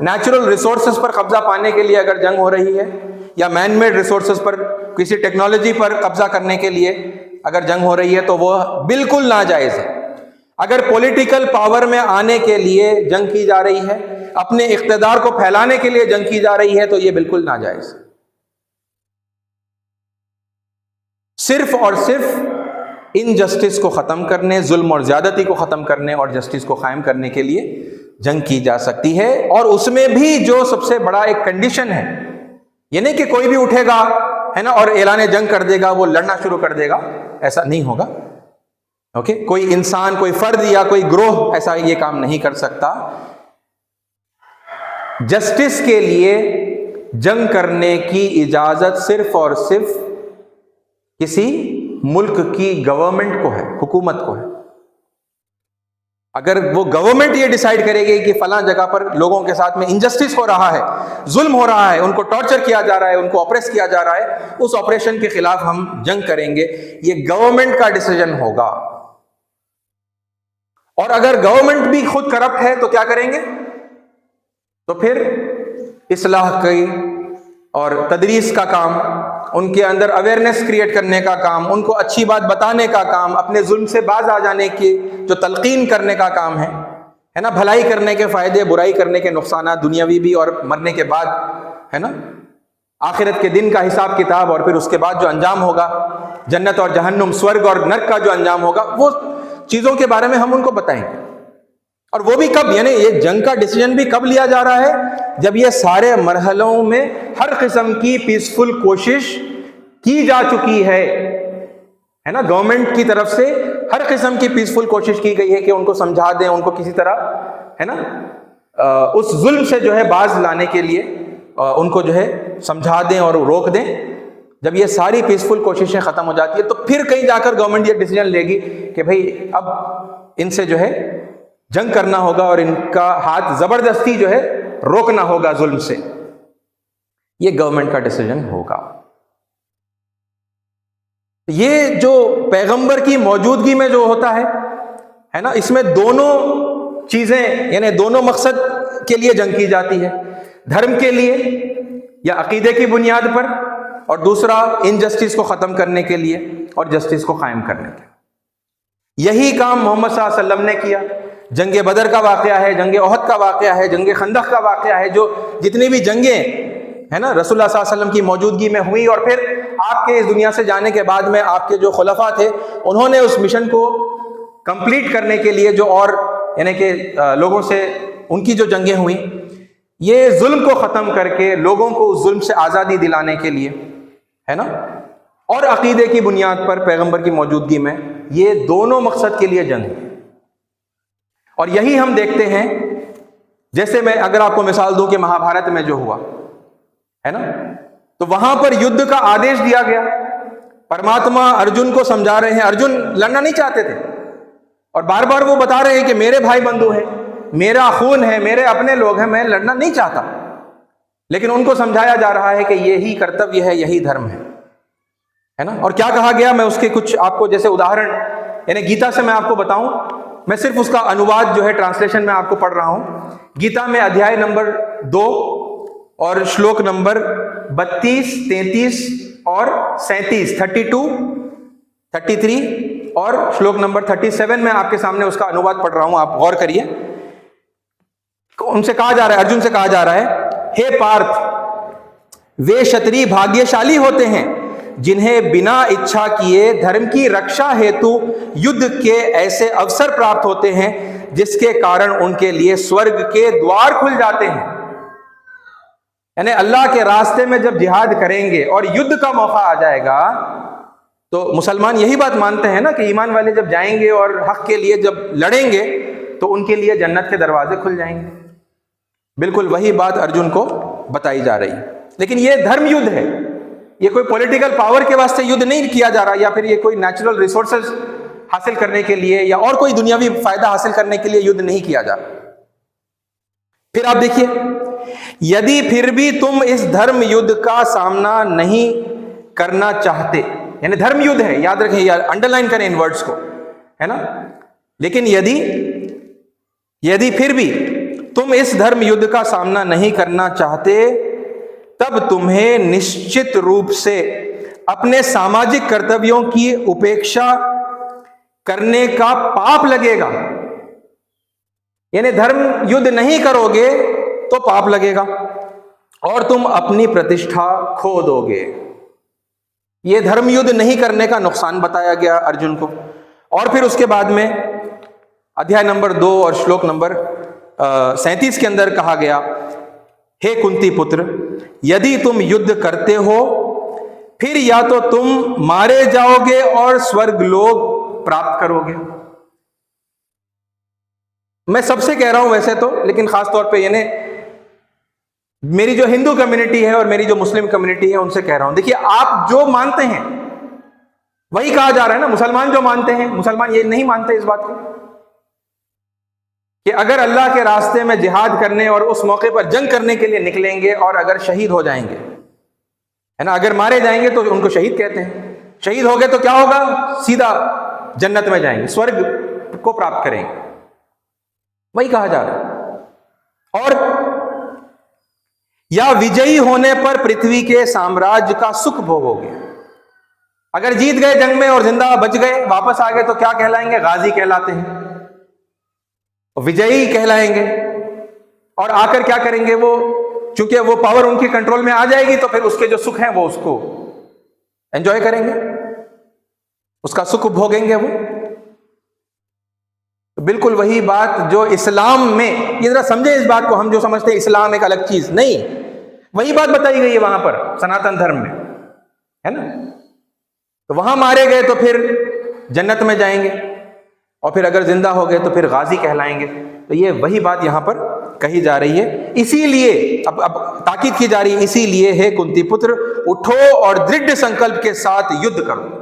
नेचुरल रिसोर्सेज पर कब्जा पाने के लिए अगर जंग हो रही है, या मैन मेड रिसोर्सेज पर, किसी टेक्नोलॉजी पर कब्जा करने के लिए अगर जंग हो रही है, तो वो बिल्कुल नाजायज है। अगर पॉलिटिकल पावर में आने के लिए जंग की जा रही है, अपने इख्तिदार को फैलाने के लिए जंग की जा रही है, तो ये बिल्कुल नाजायज है। सिर्फ और सिर्फ इनजस्टिस को खत्म करने, जुल्म और ज्यादती को खत्म करने और जस्टिस को कायम करने के लिए जंग की जा सकती है। और उसमें भी जो सबसे बड़ा एक कंडीशन है, ये नहीं कि कोई भी उठेगा, है ना, और ऐलान जंग कर देगा, वो लड़ना शुरू कर देगा, ऐसा नहीं होगा। ओके, कोई इंसान, कोई फर्द या कोई ग्रोह ऐसा ये काम नहीं कर सकता। जस्टिस के लिए जंग करने की इजाजत सिर्फ और सिर्फ किसी मुल्क की गवर्नमेंट को है, हुकूमत को है। अगर वो गवर्नमेंट ये डिसाइड करेगी कि फलां जगह पर लोगों के साथ में इनजस्टिस हो रहा है, जुल्म हो रहा है, उनको टॉर्चर किया जा रहा है, उनको ऑपरेस किया जा रहा है, उस ऑपरेशन के खिलाफ हम जंग करेंगे, ये गवर्नमेंट का डिसीजन होगा। और अगर गवर्नमेंट भी खुद करप्ट है तो क्या करेंगे? तो फिर इस्लाह की और तदरीस का काम, उनके अंदर अवेयरनेस क्रिएट करने का काम, उनको अच्छी बात बताने का काम, अपने जुल्म से बाज आ जाने की जो तलकीन करने का काम है ना, भलाई करने के फायदे, बुराई करने के नुकसान, दुनियावी भी और मरने के बाद, है ना, आखिरत के दिन का हिसाब किताब, और फिर उसके बाद जो अंजाम होगा, जन्नत और जहन्नुम, स्वर्ग और नर्क का जो अंजाम होगा, वो चीजों के बारे में हम उनको बताएंगे। और वो भी कब, यानी ये जंग का डिसीजन भी कब लिया जा रहा है? जब ये सारे मरहलों में हर किस्म की पीसफुल कोशिश की जा चुकी है ना, गवर्नमेंट की तरफ से हर किस्म की पीसफुल कोशिश की गई है कि उनको समझा दें, उनको किसी तरह, है ना, उस जुल्म से जो है बाज लाने के लिए उनको जो है समझा दें और रोक दें। जब ये सारी पीसफुल कोशिशें खत्म हो जाती है तो फिर कहीं जाकर गवर्नमेंट ये डिसीजन लेगी कि भाई अब इनसे जो है जंग करना होगा और इनका हाथ जबरदस्ती जो है रोकना होगा जुल्म से। ये गवर्नमेंट का डिसीजन होगा। ये जो पैगंबर की मौजूदगी में जो होता है ना, इसमें दोनों चीजें, यानी दोनों मकसद के लिए जंग की जाती है, धर्म के लिए या अकीदे की बुनियाद पर, और दूसरा इनजस्टिस को खत्म करने के लिए और जस्टिस को कायम करने के लिए। यही काम मोहम्मद सल्लल्लाहु अलैहि वसल्लम ने किया। जंग बदर का वाकया है, जंग ओहद का वाकया है, जंग खंदक का वाकया है, जो जितनी भी जंगें है ना रसूलुल्लाह सल्लल्लाहु अलैहि वसल्लम की मौजूदगी में हुई, और फिर आपके इस दुनिया से जाने के बाद में आपके जो खुलफा थे उन्होंने उस मिशन को कंप्लीट करने के लिए जो और यानी कि लोगों से उनकी जो जंगें हुई, ये जुल्म को ख़त्म करके लोगों को उस जुल्म से आज़ादी दिलाने के लिए, है ना, और अकीदे की बुनियाद पर पैगंबर की मौजूदगी में, ये दोनों मकसद के लिए जंग। और यही हम देखते हैं, जैसे मैं अगर आपको मिसाल दूं कि महाभारत में जो हुआ है ना, तो वहां पर युद्ध का आदेश दिया गया। परमात्मा अर्जुन को समझा रहे हैं, अर्जुन लड़ना नहीं चाहते थे और बार बार वो बता रहे हैं कि मेरे भाई बंधु हैं, मेरा खून है, मेरे अपने लोग हैं, मैं लड़ना नहीं चाहता। लेकिन उनको समझाया जा रहा है कि यही कर्तव्य है, यही धर्म है ना। और क्या कहा गया, मैं उसके कुछ आपको जैसे उदाहरण, यानी गीता से मैं आपको बताऊं, मैं सिर्फ उसका अनुवाद जो है ट्रांसलेशन में आपको पढ़ रहा हूं। गीता में अध्याय नंबर 2 और श्लोक नंबर 32, 33 और 37, 32, 33 और श्लोक नंबर 37 में आपके सामने उसका अनुवाद पढ़ रहा हूं, आप गौर करिए। उनसे कहा जा रहा है, अर्जुन से कहा जा रहा है, हे पार्थ, वे क्षत्रिय भाग्यशाली होते हैं जिन्हें बिना इच्छा किए धर्म की रक्षा हेतु युद्ध के ऐसे अवसर प्राप्त होते हैं जिसके कारण उनके लिए स्वर्ग के द्वार खुल जाते हैं। यानी अल्लाह के रास्ते में जब जिहाद करेंगे और युद्ध का मौका आ जाएगा, तो मुसलमान यही बात मानते हैं ना कि ईमान वाले जब जाएंगे और हक के लिए जब लड़ेंगे तो उनके लिए जन्नत के दरवाजे खुल जाएंगे। बिल्कुल वही बात अर्जुन को बताई जा रही है। लेकिन ये धर्म युद्ध है, ये कोई पॉलिटिकल पावर के वास्ते युद्ध नहीं किया जा रहा, या फिर ये कोई नेचुरल रिसोर्सेज हासिल करने के लिए या और कोई दुनियावी फायदा हासिल करने के लिए युद्ध नहीं किया जा रहा। फिर आप देखिए, यदि फिर भी तुम इस धर्म युद्ध का सामना नहीं करना चाहते, यानी धर्म युद्ध है, याद रखें, यार अंडरलाइन करें इन वर्ड्स को, है ना। लेकिन यदि फिर भी तुम इस धर्म युद्ध का सामना नहीं करना चाहते, तब तुम्हें निश्चित रूप से अपने सामाजिक कर्तव्यों की उपेक्षा करने का पाप लगेगा। यानी धर्म युद्ध नहीं करोगे तो पाप लगेगा और तुम अपनी प्रतिष्ठा खो दोगे। यह धर्म युद्ध नहीं करने का नुकसान बताया गया अर्जुन को। और फिर उसके बाद में अध्याय नंबर 2 और श्लोक नंबर 37 के अंदर कहा गया, हे कुंती पुत्र, यदि तुम युद्ध करते हो फिर या तो तुम मारे जाओगे और स्वर्ग लोक प्राप्त करोगे। मैं सबसे कह रहा हूं वैसे तो, लेकिन खास तौर पे यानी मेरी जो हिंदू कम्युनिटी है और मेरी जो मुस्लिम कम्युनिटी है उनसे कह रहा हूं, देखिए आप जो मानते हैं वही कहा जा रहा है ना। मुसलमान जो मानते हैं, मुसलमान ये नहीं मानते इस बात को। कि अगर अल्लाह के रास्ते में जिहाद करने और उस मौके पर जंग करने के लिए निकलेंगे और अगर शहीद हो जाएंगे, है ना, अगर मारे जाएंगे तो उनको शहीद कहते हैं। शहीद हो गए तो क्या होगा? सीधा जन्नत में जाएंगे, स्वर्ग को प्राप्त करेंगे, वही कहा जा रहा है। और या विजयी होने पर पृथ्वी के साम्राज्य का सुख भोगोगे। अगर जीत गए जंग में और जिंदा बच गए, वापस आ गए, तो क्या कहलाएंगे? गाजी कहलाते हैं, विजयी कहलाएंगे। और आकर क्या करेंगे? वो चूंकि वो पावर उनके कंट्रोल में आ जाएगी तो फिर उसके जो सुख हैं वो उसको एंजॉय करेंगे, उसका सुख भोगेंगे वो। तो बिल्कुल वही बात जो इस्लाम में, ये जरा समझे इस बात को, हम जो समझते हैं इस्लाम एक अलग चीज, नहीं, वही बात बताई गई है वहां पर सनातन धर्म में, है ना। तो वहां मारे गए तो फिर जन्नत में जाएंगे, और फिर अगर जिंदा हो गए तो फिर गाजी कहलाएंगे। तो ये वही बात यहां पर कही जा रही है। इसीलिए अब ताकीद की जा रही है, इसीलिए है कुंती पुत्र, उठो और दृढ़ संकल्प के साथ युद्ध करो।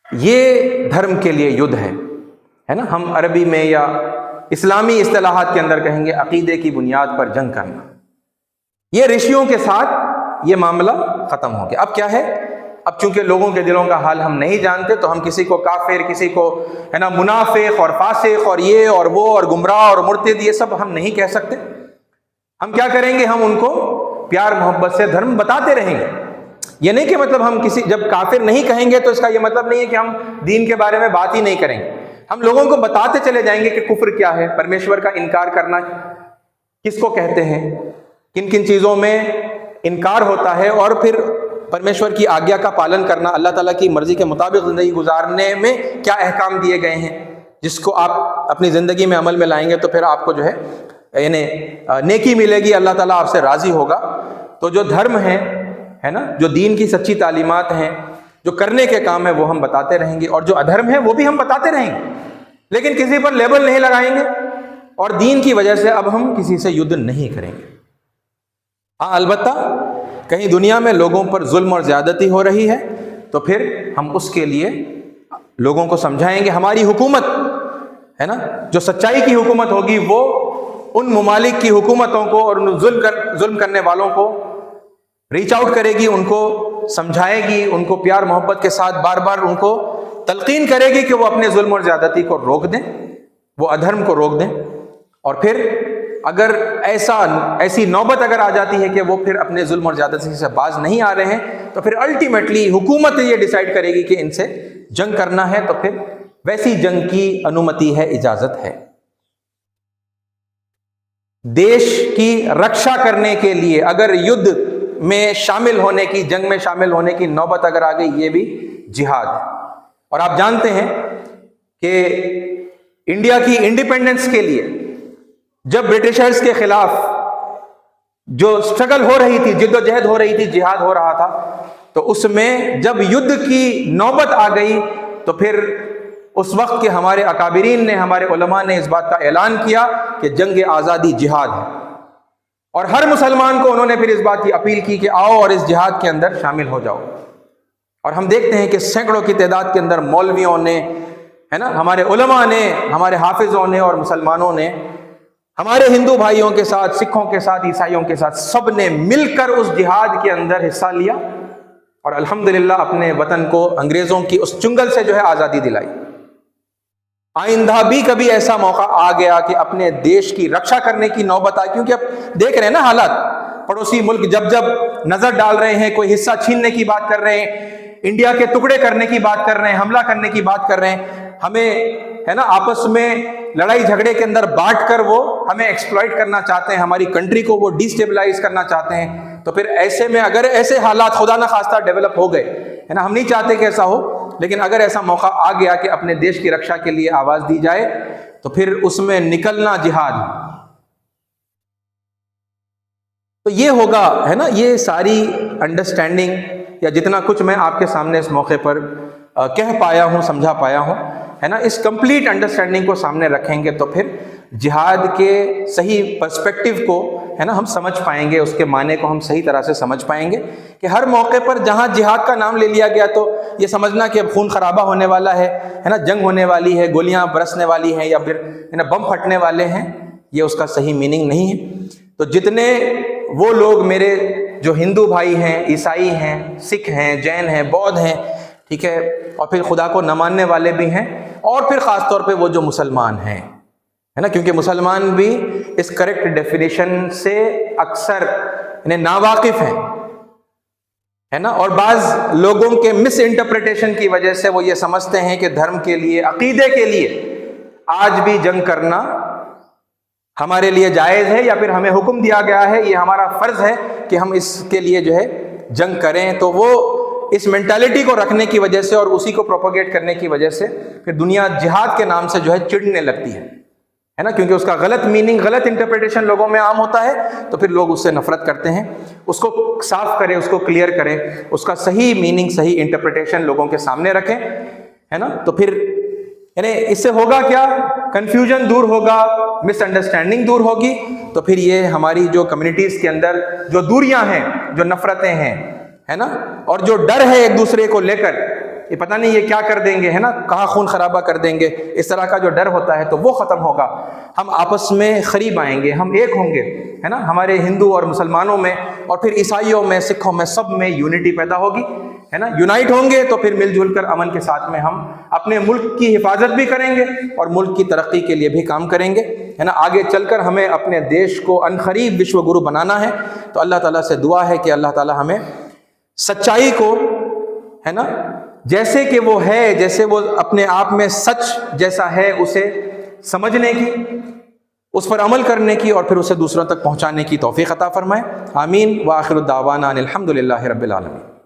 ये धर्म के लिए युद्ध है ना। हम अरबी में या इस्लामी इस्तिलाहात के अंदर कहेंगे अकीदे की बुनियाद पर जंग करना। ये ऋषियों के साथ ये मामला खत्म हो गया। अब क्या है? अब चूंकि लोगों के दिलों का हाल हम नहीं जानते, तो हम किसी को काफिर, किसी को, है ना, मुनाफिक और फासिक और ये और वो और गुमराह और मुर्तिद, ये सब हम नहीं कह सकते। हम क्या करेंगे? हम उनको प्यार मोहब्बत से धर्म बताते रहेंगे। ये नहीं कि मतलब हम किसी, जब काफिर नहीं कहेंगे तो इसका ये मतलब नहीं है कि हम दीन के बारे में बात ही नहीं करेंगे। हम लोगों को बताते चले जाएंगे कि कुफ्र क्या है, परमेश्वर का इनकार करना किसको कहते हैं, किन किन चीजों में इनकार होता है, और फिर परमेश्वर की आज्ञा का पालन करना, अल्लाह ताला की मर्जी के मुताबिक जिंदगी गुजारने में क्या अहकाम दिए गए हैं, जिसको आप अपनी जिंदगी में अमल में लाएंगे तो फिर आपको जो है यानी नेकी मिलेगी, अल्लाह ताला आपसे राजी होगा। तो जो धर्म है ना, जो दीन की सच्ची तालीमात हैं, जो करने के काम है, वो हम बताते रहेंगे, और जो अधर्म है वो भी हम बताते रहेंगे, लेकिन किसी पर लेबल नहीं लगाएंगे। और दीन की वजह से अब हम किसी से युद्ध नहीं करेंगे। हाँ, अलबत्ता कहीं दुनिया में लोगों पर जुल्म और ज्यादती हो रही है तो फिर हम उसके लिए लोगों को समझाएंगे। हमारी हुकूमत है ना, जो सच्चाई की हुकूमत होगी, वो उन मुमालिक की हुकूमतों को और उन जुल्म करने वालों को रीच आउट करेगी, उनको समझाएगी, उनको प्यार मोहब्बत के साथ बार बार उनको तलकीन करेगी कि वो अपने जुल्म और ज्यादती को रोक दें, वो अधर्म को रोक दें। और फिर अगर ऐसी नौबत अगर आ जाती है कि वो फिर अपने जुल्म और ज्यादती से बाज नहीं आ रहे हैं, तो फिर अल्टीमेटली हुकूमत ये डिसाइड करेगी कि इनसे जंग करना है, तो फिर वैसी जंग की अनुमति है, इजाजत है। देश की रक्षा करने के लिए अगर युद्ध में शामिल होने की, जंग में शामिल होने की नौबत अगर आ गई, ये भी जिहाद है। और आप जानते हैं कि इंडिया की इंडिपेंडेंस के लिए जब ब्रिटिशर्स के खिलाफ जो स्ट्रगल हो रही थी, जिद्दोजहद हो रही थी, जिहाद हो रहा था, तो उसमें जब युद्ध की नौबत आ गई तो फिर उस वक्त के हमारे अकाबिरीन ने, हमारे उलमा ने इस बात का ऐलान किया कि जंग आज़ादी जिहाद है। और हर मुसलमान को उन्होंने फिर इस बात की अपील की कि आओ और इस जिहाद के अंदर शामिल हो जाओ। और हम देखते हैं कि सैकड़ों की तादाद के अंदर मौलवियों ने, है ना, हमारे उलमा ने, हमारे हाफिजों ने और मुसलमानों ने, हमारे हिंदू भाइयों के साथ, सिखों के साथ, ईसाइयों के साथ, सब ने मिलकर उस जिहाद के अंदर हिस्सा लिया और अल्हम्दुलिल्लाह अपने वतन को अंग्रेजों की उस चुंगल से जो है आज़ादी दिलाई। आइंदा भी कभी ऐसा मौका आ गया कि अपने देश की रक्षा करने की नौबत आई, क्योंकि अब देख रहे हैं ना हालात, पड़ोसी मुल्क जब जब नजर डाल रहे हैं, कोई हिस्सा छीनने की बात कर रहे हैं, इंडिया के टुकड़े करने की बात कर रहे हैं, हमला करने की बात कर रहे हैं, हमें, है ना, आपस में लड़ाई झगड़े के अंदर बांट कर वो हमें एक्सप्लॉइट करना चाहते हैं, हमारी कंट्री को वो डिस्टेबलाइज करना चाहते हैं। तो फिर ऐसे में अगर ऐसे हालात खुदा ना खास्ता डेवलप हो गए, है ना, हम नहीं चाहते कि ऐसा हो, लेकिन अगर ऐसा मौका आ गया कि अपने देश की रक्षा के लिए आवाज दी जाए, तो फिर उसमें निकलना जिहाद। तो ये होगा, है ना, ये सारी अंडरस्टैंडिंग या जितना कुछ मैं आपके सामने इस मौके पर कह पाया हूं, समझा पाया हूं, है ना, इस कंप्लीट अंडरस्टैंडिंग को सामने रखेंगे तो फिर जिहाद के सही पर्सपेक्टिव को है ना हम समझ पाएंगे, उसके माने को हम सही तरह से समझ पाएंगे कि हर मौके पर जहाँ जिहाद का नाम ले लिया गया तो ये समझना कि अब खून खराबा होने वाला है ना, जंग होने वाली है, गोलियां बरसने वाली हैं या फिर है ना बम फटने वाले हैं, ये उसका सही मीनिंग नहीं है। तो जितने वो लोग मेरे जो हिंदू भाई हैं, ईसाई हैं, सिख हैं, जैन हैं, बौद्ध हैं, ठीक है, और फिर खुदा को न मानने वाले भी हैं, और फिर ख़ास तौर पे वो जो मुसलमान हैं, है ना, क्योंकि मुसलमान भी इस करेक्ट डेफिनेशन से अक्सर इन्हें नावाकिफ हैं, है ना, और बाज़ लोगों के मिस इंटरप्रिटेशन की वजह से वो ये समझते हैं कि धर्म के लिए, अकीदे के लिए आज भी जंग करना हमारे लिए जायज़ है या फिर हमें हुक्म दिया गया है, ये हमारा फ़र्ज़ है कि हम इसके लिए जो है जंग करें। तो वो इस मेंटालिटी को रखने की वजह से और उसी को प्रोपोगेट करने की वजह से फिर दुनिया जिहाद के नाम से जो है चिढ़ने लगती है ना, क्योंकि उसका गलत मीनिंग, गलत इंटरप्रिटेशन लोगों में आम होता है, तो फिर लोग उससे नफरत करते हैं। उसको साफ करें, उसको क्लियर करें, उसका सही मीनिंग, सही इंटरप्रिटेशन लोगों के सामने रखें, है ना। तो फिर यानी इससे होगा क्या, कंफ्यूजन दूर होगा, मिसअंडरस्टैंडिंग दूर होगी। तो फिर ये हमारी जो कम्युनिटीज के अंदर जो दूरियां हैं, जो नफरतें हैं, है ना, और जो डर है एक दूसरे को लेकर, ये पता नहीं ये क्या कर देंगे, है ना, कहाँ खून खराबा कर देंगे, इस तरह का जो डर होता है, तो वो ख़त्म होगा। हम आपस में करीब आएंगे, हम एक होंगे, है ना, हमारे हिंदू और मुसलमानों में और फिर ईसाइयों में, सिखों में, सब में यूनिटी पैदा होगी, है ना। यूनाइट होंगे तो फिर मिलजुल कर अमन के साथ में हम अपने मुल्क की हिफाजत भी करेंगे और मुल्क की तरक्की के लिए भी काम करेंगे, है ना। आगे चलकर हमें अपने देश को अनकरीब विश्व गुरु बनाना है। तो अल्लाह ताला से दुआ है कि अल्लाह ताला हमें सच्चाई को, है ना, जैसे कि वो है, जैसे वो अपने आप में सच जैसा है, उसे समझने की, उस पर अमल करने की और फिर उसे दूसरों तक पहुंचाने की तौफीक अता फरमाए। आमीन। व आखिरु दावाना अनिल हम्दुलिल्लाहि रब्बिल आलमीन।